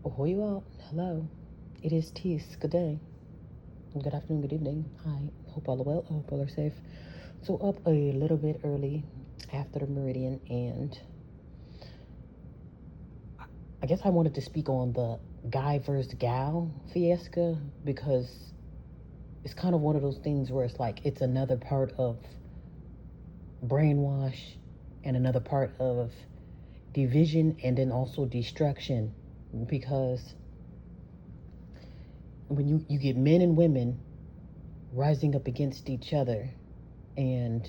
Ahoy, you all. Hello. It is Tease. Good day. Good afternoon. Good evening. Hi. Hope all are well. I hope all are safe. So, up a little bit early after the meridian, and I guess I wanted to speak on the guy versus gal fiasco because it's kind of one of those things where it's like it's another part of brainwash and another part of division and then also destruction because when you get men and women rising up against each other, and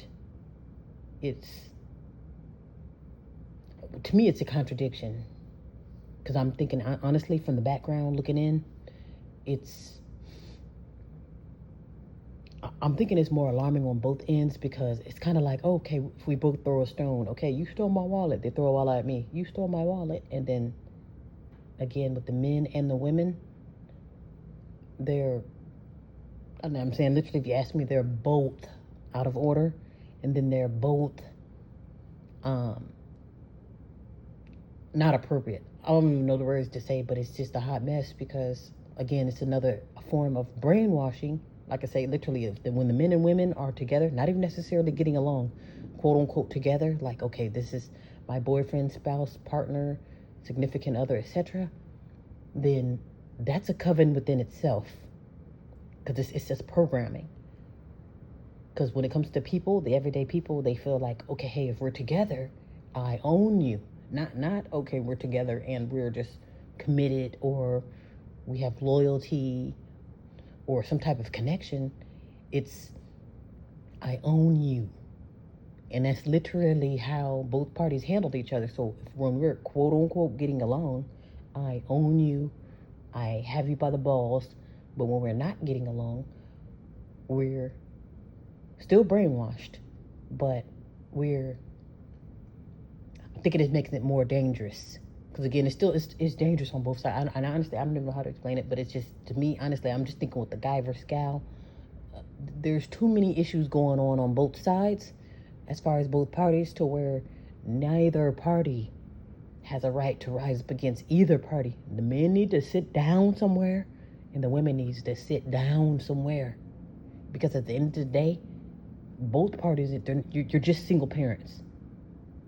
it's, to me, it's a contradiction because I'm thinking, honestly, from the background looking in, it's, I'm thinking it's more alarming on both ends because it's kind of like, okay, if we both throw a stone, okay, you stole my wallet, they throw a wallet at me, you stole my wallet, and then again with the men and the women, they're, I'm saying literally, if you ask me, they're both out of order, and then they're both um, not appropriate. I don't even know the words to say, but it's just a hot mess because, again, it's another form of brainwashing. Like I say, literally, when the men and women are together, not even necessarily getting along, quote unquote, together, like, okay, this is my boyfriend, spouse, partner, significant other, etc., then that's a coven within itself because it's just programming. Because when it comes to people, the everyday people, they feel like, okay, hey, if we're together, I own you. Not okay, we're together and we're just committed or we have loyalty or some type of connection. It's I own you. And that's literally how both parties handled each other. So if, when we're quote unquote getting along, I own you, I have you by the balls. But when we're not getting along, we're still brainwashed, but we're, I think it is making it more dangerous because again, it's dangerous on both sides. And honestly, I don't even know how to explain it, but it's just, to me, honestly, I'm just thinking with the guy versus gal. There's too many issues going on both sides, as far as both parties, to where neither party has a right to rise up against either party. The men need to sit down somewhere, and the women needs to sit down somewhere, because at the end of the day, both parties, you're just single parents.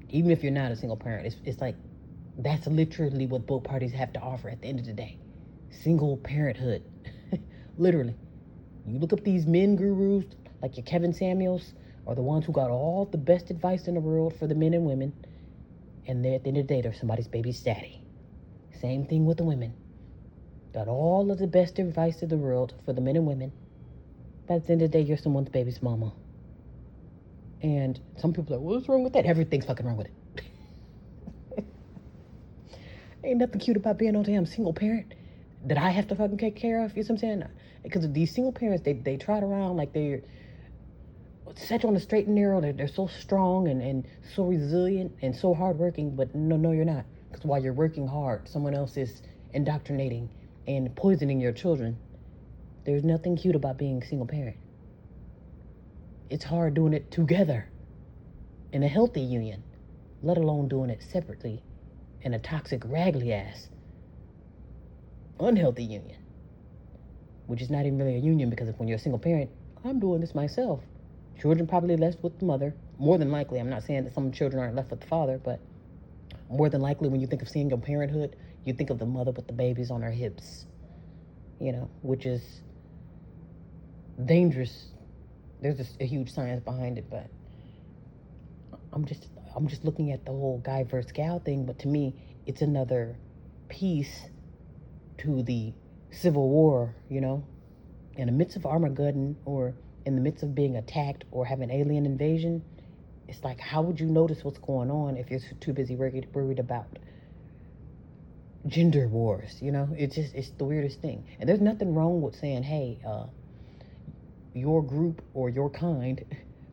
Even if you're not a single parent, it's like that's literally what both parties have to offer at the end of the day. Single parenthood. Literally. You look up these men gurus like your Kevin Samuels are the ones who got all the best advice in the world for the men and women, and they're at the end of the day, they're somebody's baby's daddy. Same thing with the women. Got all of the best advice in the world for the men and women, but at the end of the day, you're someone's baby's mama. And some people are like, what's wrong with that? Everything's fucking wrong with it. Ain't nothing cute about being no damn single parent that I have to fucking take care of. You know what I'm saying? Because these single parents, they trot around like they're set on the straight and narrow. They're so strong and so resilient and so hardworking. But no, you're not. Because while you're working hard, someone else is indoctrinating and poisoning your children. There's nothing cute about being a single parent. It's hard doing it together in a healthy union, let alone doing it separately in a toxic, raggedy ass, unhealthy union, which is not even really a union because if when you're a single parent, I'm doing this myself. Children probably left with the mother. More than likely, I'm not saying that some children aren't left with the father, but more than likely, when you think of single parenthood, you think of the mother with the babies on her hips, which is dangerous. There's a huge science behind it, but I'm just I'm just looking at the whole guy versus gal thing. But to me, it's another piece to the Civil War, in the midst of Armageddon or in the midst of being attacked or having alien invasion. It's like, how would you notice what's going on if you're too busy worried about gender wars? It's the weirdest thing. And there's nothing wrong with saying, hey, your group or your kind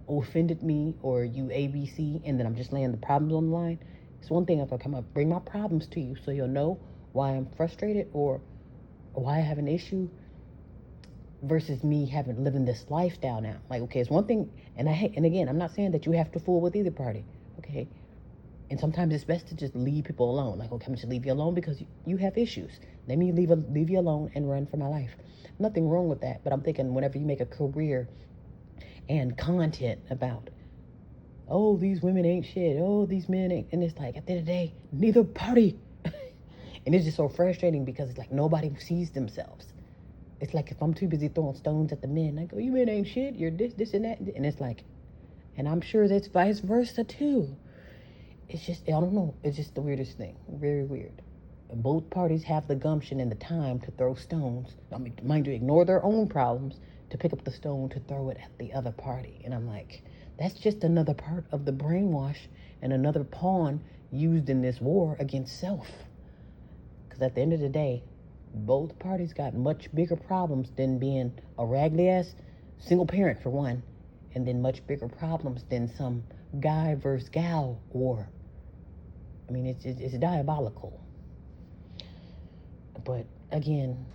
offended me, or you ABC, and then I'm just laying the problems on the line. It's one thing if I come up, bring my problems to you so you'll know why I'm frustrated or why I have an issue, versus me living this lifestyle now. Like, okay, it's one thing, and again, I'm not saying that you have to fool with either party, okay? And sometimes it's best to just leave people alone. Like, okay, I'm just leave you alone because you have issues. Let me leave you alone and run for my life. Nothing wrong with that. But I'm thinking whenever you make a career and content about, oh, these women ain't shit, oh, these men ain't, and it's like, at the end of the day, neither party. And it's just so frustrating because it's like nobody sees themselves. It's like if I'm too busy throwing stones at the men, I go, you men ain't shit, you're this, and that. And it's like, and I'm sure that's vice versa too. It's just, I don't know, it's just the weirdest thing. Very weird. And both parties have the gumption and the time to throw stones. I mean, mind you, ignore their own problems to pick up the stone to throw it at the other party. And I'm like, that's just another part of the brainwash and another pawn used in this war against self. Because at the end of the day, both parties got much bigger problems than being a raggedy ass single parent, for one, and then much bigger problems than some guy versus gal war. I mean, it's diabolical. But again,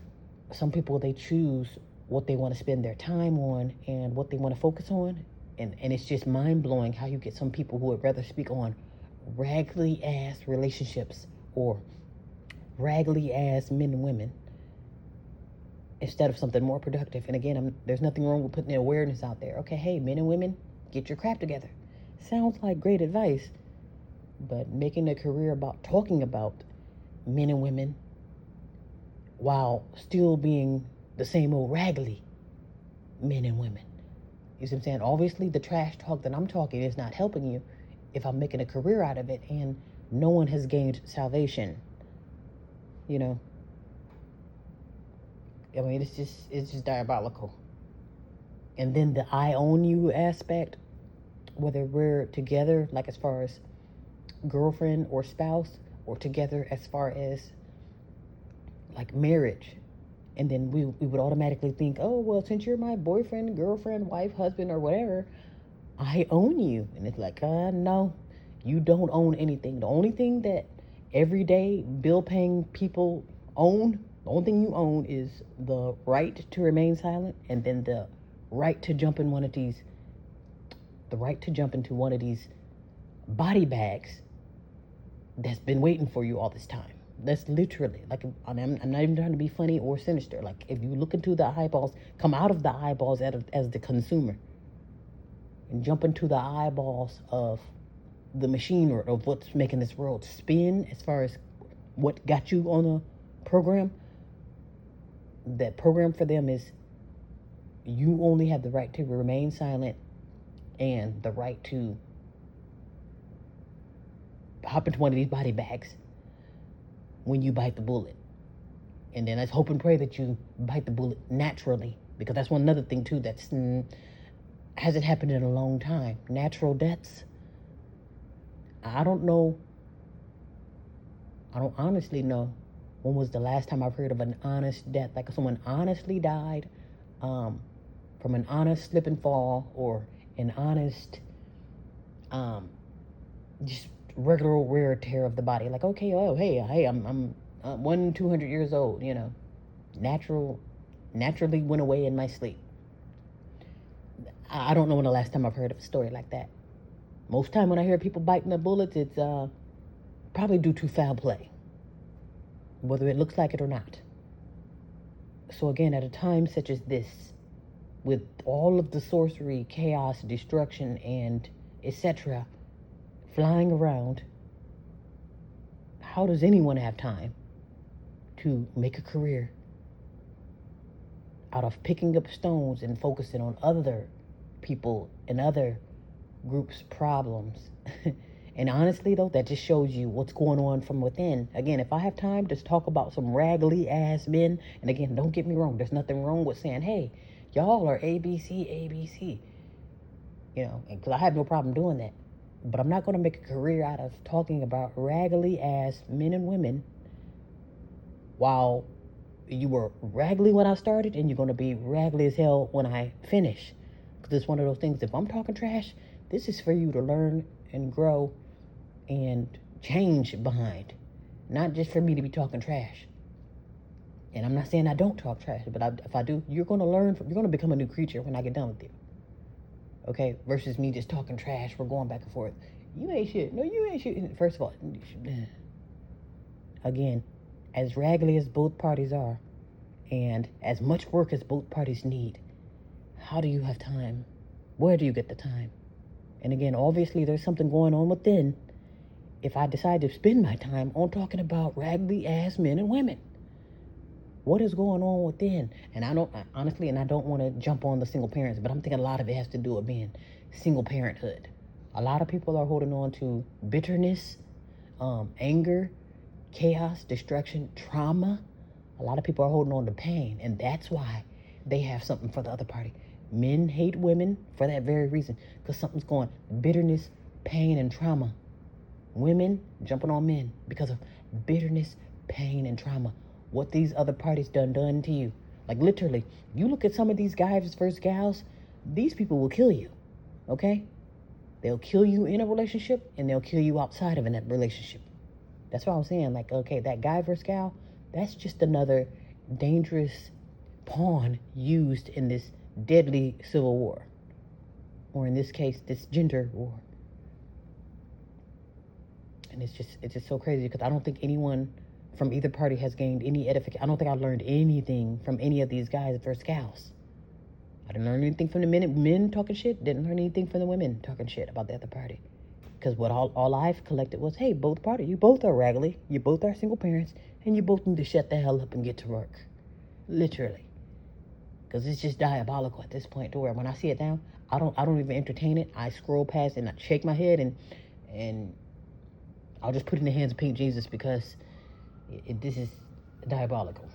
some people, they choose what they want to spend their time on and what they want to focus on. And it's just mind-blowing how you get some people who would rather speak on raggedy ass relationships or raggedy ass men and women instead of something more productive. And again, there's nothing wrong with putting the awareness out there. Okay, hey, men and women, get your crap together. Sounds like great advice, but making a career about talking about men and women while still being the same old raggedy men and women. You see what I'm saying? Obviously, the trash talk that I'm talking is not helping you if I'm making a career out of it and no one has gained salvation. You know? I mean, it's just diabolical. And then the I own you aspect, whether we're together, like as far as girlfriend or spouse, or together as far as like marriage. And then we would automatically think, oh, well, since you're my boyfriend, girlfriend, wife, husband, or whatever, I own you. And it's like, no, you don't own anything. The only thing that everyday bill-paying people own, the only thing you own is the right to remain silent, and then the right to jump into one of these body bags that's been waiting for you all this time. That's literally, like, I'm not even trying to be funny or sinister. Like, if you look into the eyeballs, come out of the eyeballs as the consumer and jump into the eyeballs of the machine, or of what's making this world spin as far as what got you on a program. That program for them is you only have the right to remain silent and the right to hop into one of these body bags when you bite the bullet. And then let's hope and pray that you bite the bullet naturally, because that's one another thing too that's hasn't happened in a long time. Natural deaths. I don't honestly know when was the last time I've heard of an honest death, like someone honestly died from an honest slip and fall, or an honest just regular wear and tear of the body. Like, okay, oh, hey, I'm 200 years old, you know, naturally went away in my sleep. I don't know when the last time I've heard of a story like that. Most time when I hear people biting the bullets, it's probably due to foul play, whether it looks like it or not. So again, at a time such as this, with all of the sorcery, chaos, destruction, and etc. flying around, how does anyone have time to make a career out of picking up stones and focusing on other people and other groups' problems? And honestly, though, that just shows you what's going on from within. Again, if I have time to talk about some raggedy ass men, and again, don't get me wrong, there's nothing wrong with saying, hey, y'all are ABC, you know, because I have no problem doing that. But I'm not going to make a career out of talking about raggedy ass men and women while you were raggedy when I started, and you're going to be raggedy as hell when I finish. Because it's one of those things, if I'm talking trash, this is for you to learn and grow and change behind, not just for me to be talking trash. And I'm not saying I don't talk trash, but if I do, you're going to learn, you're going to become a new creature when I get done with you. Okay, versus me just talking trash, we're going back and forth. You ain't shit. No, you ain't shit. First of all, again, as raggedy as both parties are, and as much work as both parties need, how do you have time? Where do you get the time? And again, obviously, there's something going on within if I decide to spend my time on talking about raggedy ass men and women. What is going on within? And I don't, honestly, and I don't want to jump on the single parents, but I'm thinking a lot of it has to do with being single parenthood. A lot of people are holding on to bitterness, anger, chaos, destruction, trauma. A lot of people are holding on to pain, and that's why they have something for the other party. Men hate women for that very reason, because something's going bitterness, pain, and trauma. Women jumping on men because of bitterness, pain, and trauma. What these other parties done to you. Like literally, you look at some of these guys versus gals, these people will kill you, okay? They'll kill you in a relationship, and they'll kill you outside of a relationship. That's what I'm saying. Like, okay, that guy versus gal, that's just another dangerous pawn used in this deadly civil war. Or in this case, this gender war. And it's just so crazy because I don't think anyone from either party has gained any edification. I don't think I learned anything from any of these guys versus gals. I didn't learn anything from the men talking shit. Didn't learn anything from the women talking shit about the other party. Because what all I've collected was, hey, both parties, you both are raggedy, you both are single parents, and you both need to shut the hell up and get to work. Literally. Because it's just diabolical at this point to where when I see it now, I don't even entertain it. I scroll past and I shake my head and I'll just put it in the hands of Pink Jesus because this is diabolical.